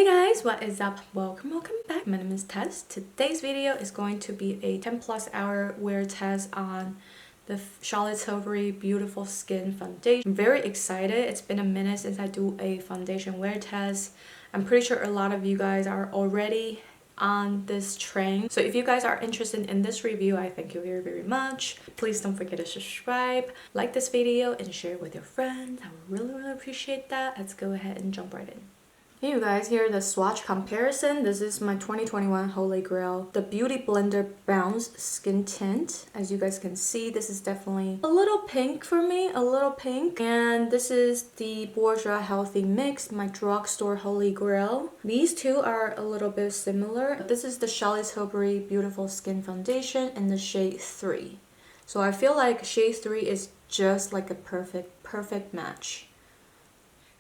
Hey guys, what is up? Welcome back. My name is Tess. Today's video is going to be a 10+ hour wear test on the Charlotte Tilbury Beautiful Skin Foundation. I'm very excited. It's been a minute since I do a foundation wear test. I'm pretty sure a lot of you guys are already on this train. So if you guys are interested in this review, I thank you very much. Please don't forget to subscribe, like this video, and share it with your friends. I would really appreciate that. Let's go ahead and jump right in. Hey you guys, here the swatch comparison. This is my 2021 Holy Grail, the Beauty Blender Bounce Skin Tint. As you guys can see, this is definitely a little pink for me, a little pink. And this is the Bourjois Healthy Mix, my drugstore Holy Grail. These two are a little bit similar. This is the Charlotte Tilbury Beautiful Skin Foundation in the shade 3. So I feel like shade 3 is just like a perfect match.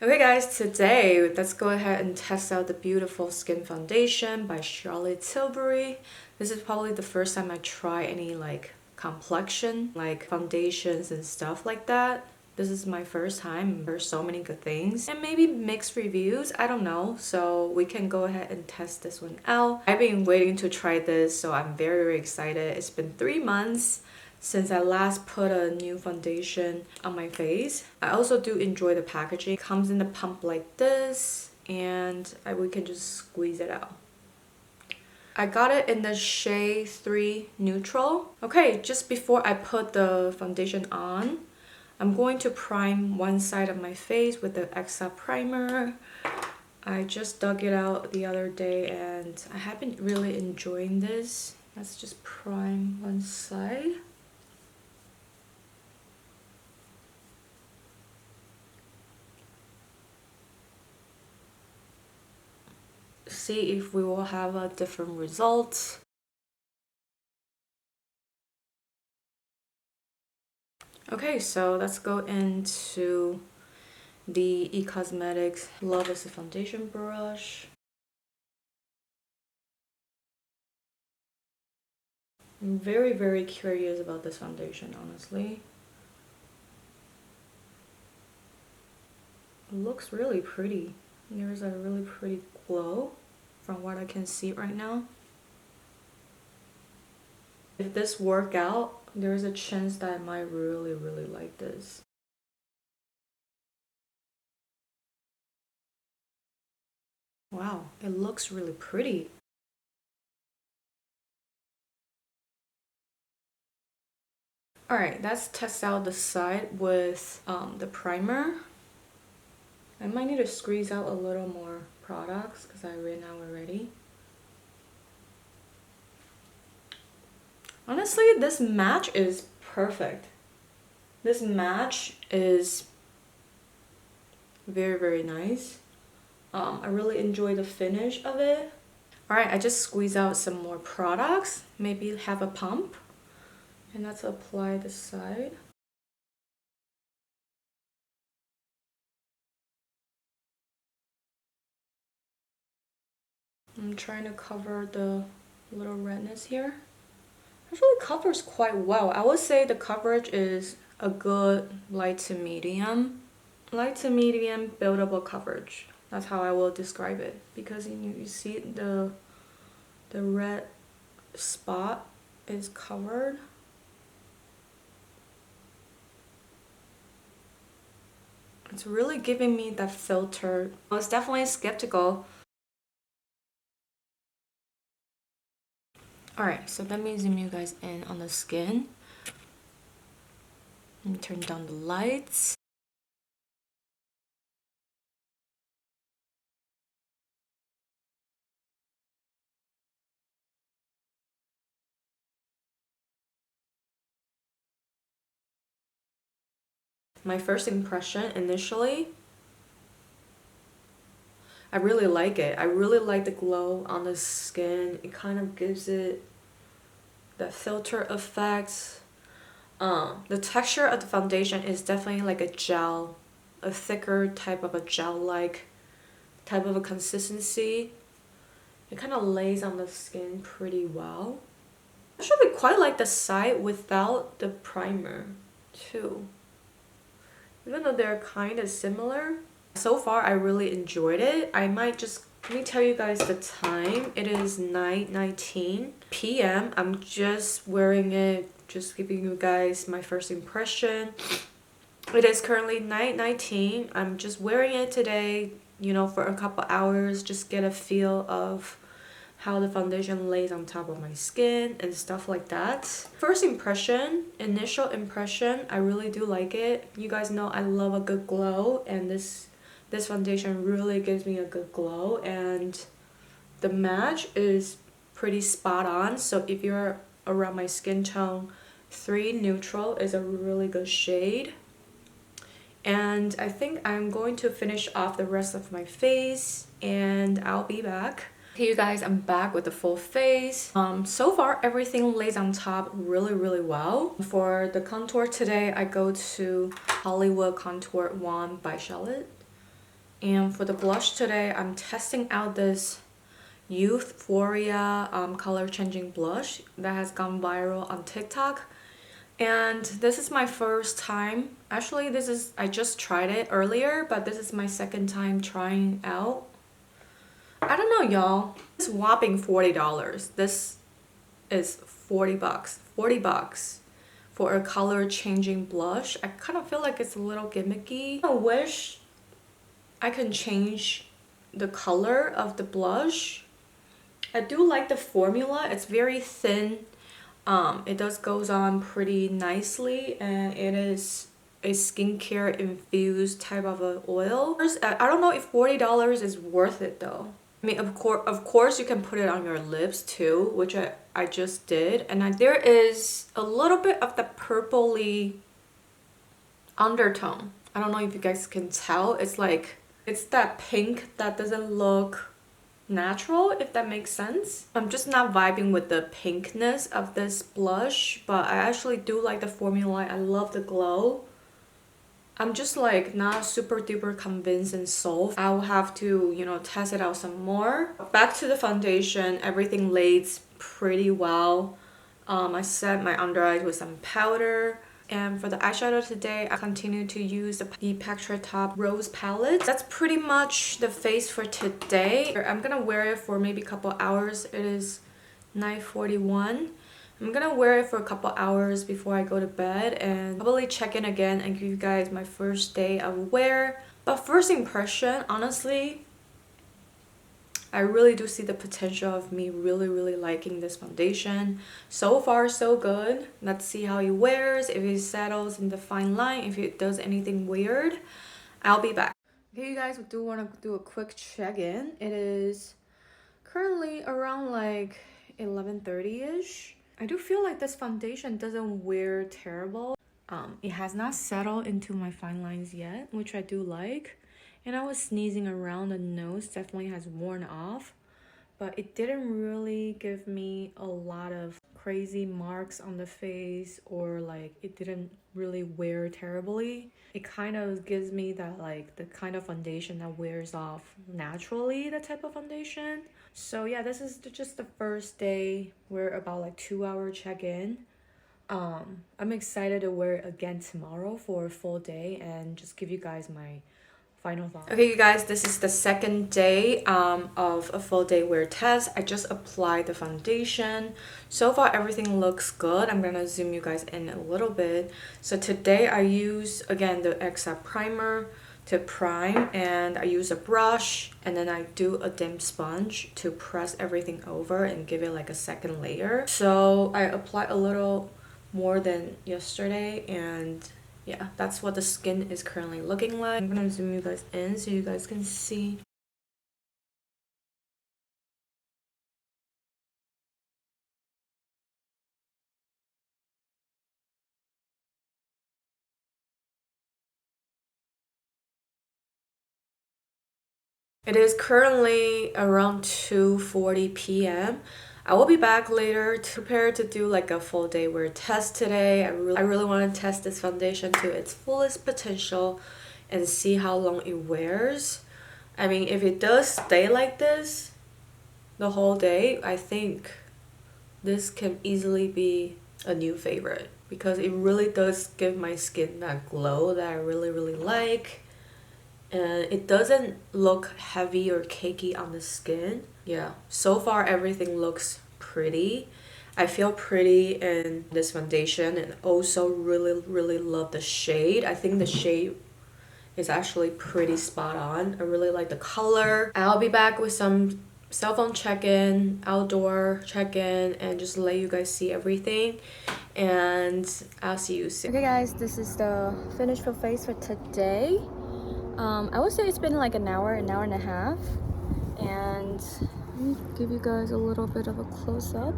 Okay guys, today let's go ahead and test out the Beautiful Skin Foundation by Charlotte Tilbury. This is probably the first time I try any like complexion, like foundations and stuff like that. This is my first time. There's so many good things and maybe mixed reviews, I don't know. So we can go ahead and test this one out. I've been waiting to try this, so I'm very excited. It's been 3 months since I last put a new foundation on my face. I also do enjoy the packaging. It comes in a pump like this, and we can just squeeze it out. I got it in the shade 3 Neutral. Okay, just before I put the foundation on, I'm going to prime one side of my face with the Exa primer. I just dug it out the other day and I have been really enjoying this. Let's just prime one side. See if we will have a different result. Okay, so let's go into the eCosmetics Love is a Foundation brush. I'm very curious about this foundation, honestly. It looks really pretty. There's a really pretty glow from what I can see right now. If this works out, there's a chance that I might really like this. Wow, it looks really pretty. Alright, let's test out the side with the primer. I might need to squeeze out a little more products because I ran out already. Honestly, this match is perfect. This match is very nice. I really enjoy the finish of it. Alright, I just squeeze out some more products. Maybe have a pump. And let's apply the side. I'm trying to cover the little redness here. Actually covers quite well. I would say the coverage is a good light to medium. Light to medium buildable coverage. That's how I will describe it. Because you see the red spot is covered. It's really giving me that filter. I was definitely skeptical. Alright, so let me zoom you guys in on the skin. Let me turn down the lights. My first impression initially, I really like it. I really like the glow on the skin. It kind of gives it the filter effect. The texture of the foundation is definitely like a gel, a thicker type of a gel-like type of a consistency. It kind of lays on the skin pretty well. I actually quite like the side without the primer too. Even though they're kind of similar. So far I really enjoyed it. I might just Let me tell you guys the time. It is 9:19 p.m. I'm just wearing it, just giving you guys my first impression. It is currently 9:19. I'm just wearing it today, you know, for a couple hours, just get a feel of how the foundation lays on top of my skin and stuff like that. First impression, initial impression, I really do like it. You guys know I love a good glow, and this foundation really gives me a good glow, and the match is pretty spot on. So if you're around my skin tone, 3 neutral is a really good shade. And I think I'm going to finish off the rest of my face and I'll be back. Okay, you guys, I'm back with the full face. So far everything lays on top really well. For the contour today, I go to Hollywood Contour Wand by Charlotte. And for the blush today, I'm testing out this Euphoria color changing blush that has gone viral on TikTok. And this is my first time. Actually, I just tried it earlier, but this is my second time trying out. I don't know, y'all. It's whopping $40. This is 40 bucks. 40 bucks for a color changing blush. I kind of feel like it's a little gimmicky. I wish I can change the color of the blush. I do like the formula. It's very thin. It goes on pretty nicely, and it is a skincare infused type of an oil. I don't know if $40 is worth it though. I mean, of course you can put it on your lips too, which I just did. And there is a little bit of the purpley undertone. I don't know if you guys can tell. It's like, it's that pink that doesn't look natural, if that makes sense. I'm just not vibing with the pinkness of this blush, but I actually do like the formula. I love the glow. I'm just like not super duper convinced and sold. I'll have to, you know, test it out some more. Back to the foundation, everything lays pretty well. I set my under eyes with some powder. And for the eyeshadow today, I continue to use the Picture Top Rose palette. That's pretty much the face for today. I'm gonna wear it for maybe a couple hours. It is 9:41. I'm gonna wear it for a couple hours before I go to bed and probably check in again and give you guys my first day of wear. But first impression, honestly, I really do see the potential of me really liking this foundation. So far, so good. Let's see how it wears, if it settles in the fine line, if it does anything weird. I'll be back. Okay, you guys, do want to do a quick check-in. It is currently around like 11:30-ish. I do feel like this foundation doesn't wear terrible. It has not settled into my fine lines yet, which I do like. And I was sneezing around, the nose definitely has worn off, but it didn't really give me a lot of crazy marks on the face, or like it didn't really wear terribly. It kind of gives me that like the kind of foundation that wears off naturally, the type of foundation. So yeah, this is just the first day. We're about like 2-hour check-in. I'm excited to wear it again tomorrow for a full day and just give you guys my final thought. Okay, you guys, this is the second day of a full day wear test. I just applied the foundation. So far, everything looks good. I'm gonna zoom you guys in a little bit. So today I use, again, the XR primer to prime, and I use a brush, and then I do a damp sponge to press everything over and give it like a second layer. So I apply a little more than yesterday, and yeah, that's what the skin is currently looking like. I'm gonna zoom you guys in so you guys can see. It is currently around 2:40 p.m. I will be back later to prepare to do like a full day wear test today. I really want to test this foundation to its fullest potential and see how long it wears. I mean, if it does stay like this the whole day, I think this can easily be a new favorite, because it really does give my skin that glow that I really like. and it doesn't look heavy or cakey on the skin. Yeah, so far everything looks pretty. I feel pretty in this foundation, and also really love the shade. I think the shade is actually pretty spot on. I really like the color. I'll be back with some cell phone check-in, outdoor check-in, and just let you guys see everything, and I'll see you soon. Okay guys, this is the finished full face for today. I would say it's been like an hour and a half, and let me give you guys a little bit of a close-up.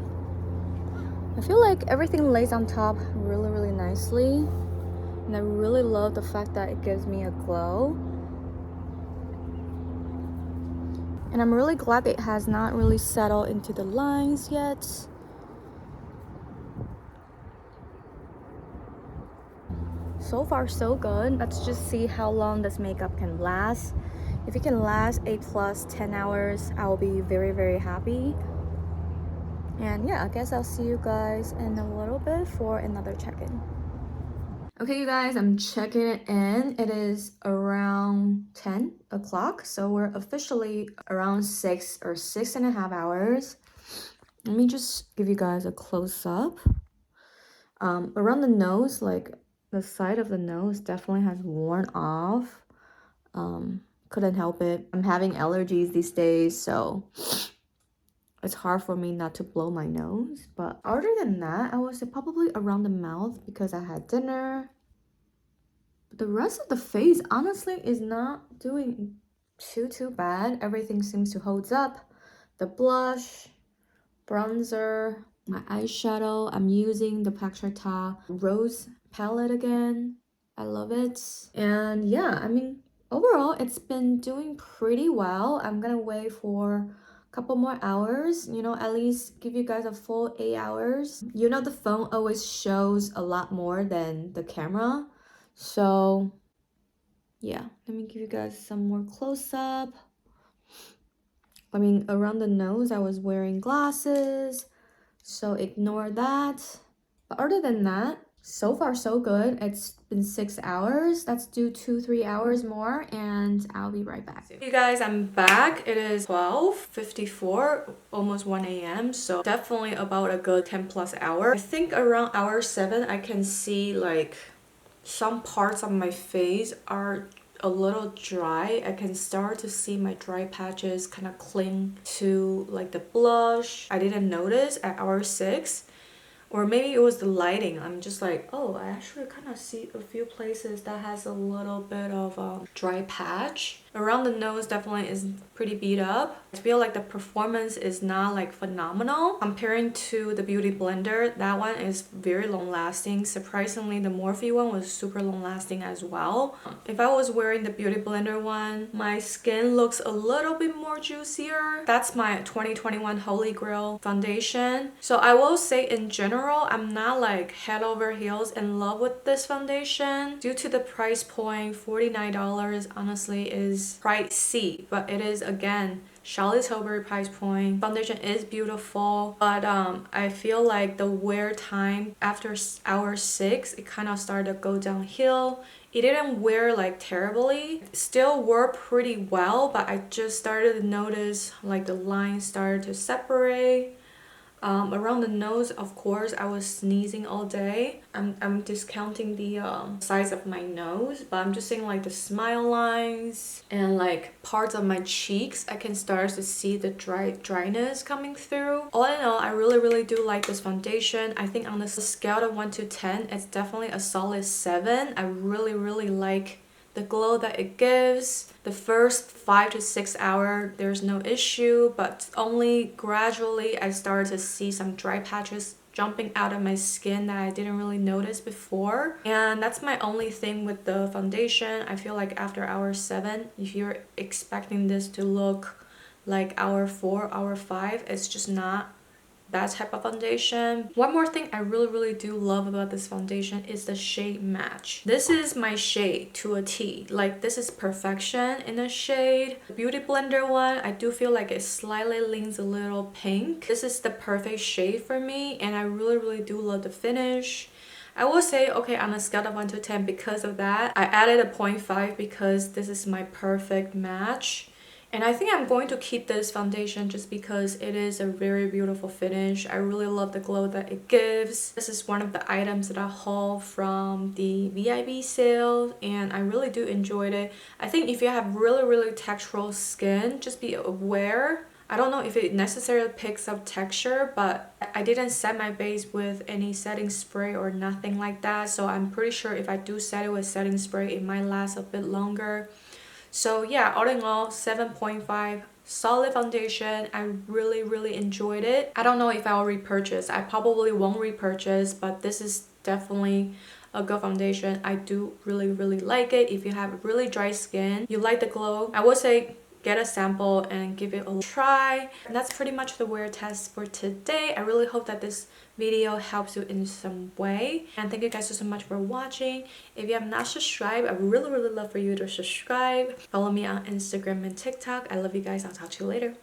I feel like everything lays on top really nicely, and I really love the fact that it gives me a glow. And I'm really glad it has not really settled into the lines yet. So far so good. Let's just see how long this makeup can last. If it can last 8+ 10 hours, I'll be very happy. And yeah, I guess I'll see you guys in a little bit for another check-in. Okay, you guys, I'm checking it in. It is around 10 o'clock, so we're officially around 6 or 6.5 hours. Let me just give you guys a close-up. Around the nose, like the side of the nose definitely has worn off. Couldn't help it. I'm having allergies these days, so it's hard for me not to blow my nose. But other than that, I would say probably around the mouth because I had dinner. But the rest of the face, honestly, is not doing too bad. Everything seems to hold up. The blush, bronzer, my eyeshadow. I'm using the Pac Rose palette again. I love it. And yeah, I mean, overall, it's been doing pretty well. I'm gonna wait for couple more hours, you know, at least give you guys a full 8 hours. You know, the phone always shows a lot more than the camera, so yeah, let me give you guys some more close-up. I mean, around the nose I was wearing glasses, so ignore that. But other than that, so far so good. It's been 6 hours. Let's do 2-3 hours more and I'll be right back. You guys, I'm back. It is 12:54, almost 1 a.m. So definitely about a good 10+ hour. I think around hour 7 I can see like some parts of my face are a little dry. I can start to see my dry patches kind of cling to like the blush. I didn't notice at hour 6. Or maybe it was the lighting. I'm just like, oh, I actually kind of see a few places that has a little bit of a dry patch. Around the nose definitely is pretty beat up. I feel like the performance is not like phenomenal. Comparing to the Beauty Blender, that one is very long lasting. Surprisingly, the Morphe one was super long lasting as well. If I was wearing the Beauty Blender one, my skin looks a little bit more juicier. That's my 2021 Holy Grail foundation. So I will say in general, I'm not like head over heels in love with this foundation. Due to the price point, $49 honestly is pricey, but it is again Charlotte Tilbury price point. Foundation is beautiful, but I feel like the wear time after hour 6, it kind of started to go downhill. It didn't wear like terribly, it still wore pretty well, but I just started to notice like the lines started to separate. Around the nose, of course, I was sneezing all day. I'm discounting the size of my nose, but I'm just saying like the smile lines and like parts of my cheeks, I can start to see the dryness coming through. All in all, I really do like this foundation. I think on the scale of 1 to 10, it's definitely a solid 7. I really like the glow that it gives. The first 5 to 6 hours, there's no issue, but only gradually I started to see some dry patches jumping out of my skin that I didn't really notice before. And that's my only thing with the foundation. I feel like after hour 7, if you're expecting this to look like hour 4, hour 5, it's just not that type of foundation. One more thing I really do love about this foundation is the shade match. This is my shade to a T. Like, this is perfection in a shade. The Beauty Blender one, I do feel like it slightly leans a little pink. This is the perfect shade for me, and I really do love the finish. I will say, okay, on a scale of 1 to 10, because of that, I added a 0.5 because this is my perfect match. And I think I'm going to keep this foundation just because it is a very beautiful finish. I really love the glow that it gives. This is one of the items that I hauled from the VIB sale, and I really do enjoy it. I think if you have really textural skin, just be aware. I don't know if it necessarily picks up texture, but I didn't set my base with any setting spray or nothing like that. So I'm pretty sure if I do set it with setting spray, it might last a bit longer. So yeah, all in all, 7.5, solid foundation. I really enjoyed it. I don't know if I'll repurchase. I probably won't repurchase, but this is definitely a good foundation. I do really like it. If you have really dry skin, you like the glow, I would say get a sample and give it a try. And that's pretty much the wear test for today. I really hope that this video helps you in some way, and thank you guys so much for watching. If you have not subscribed, I would really love for you to subscribe. Follow me on Instagram and TikTok. I love you guys. I'll talk to you later.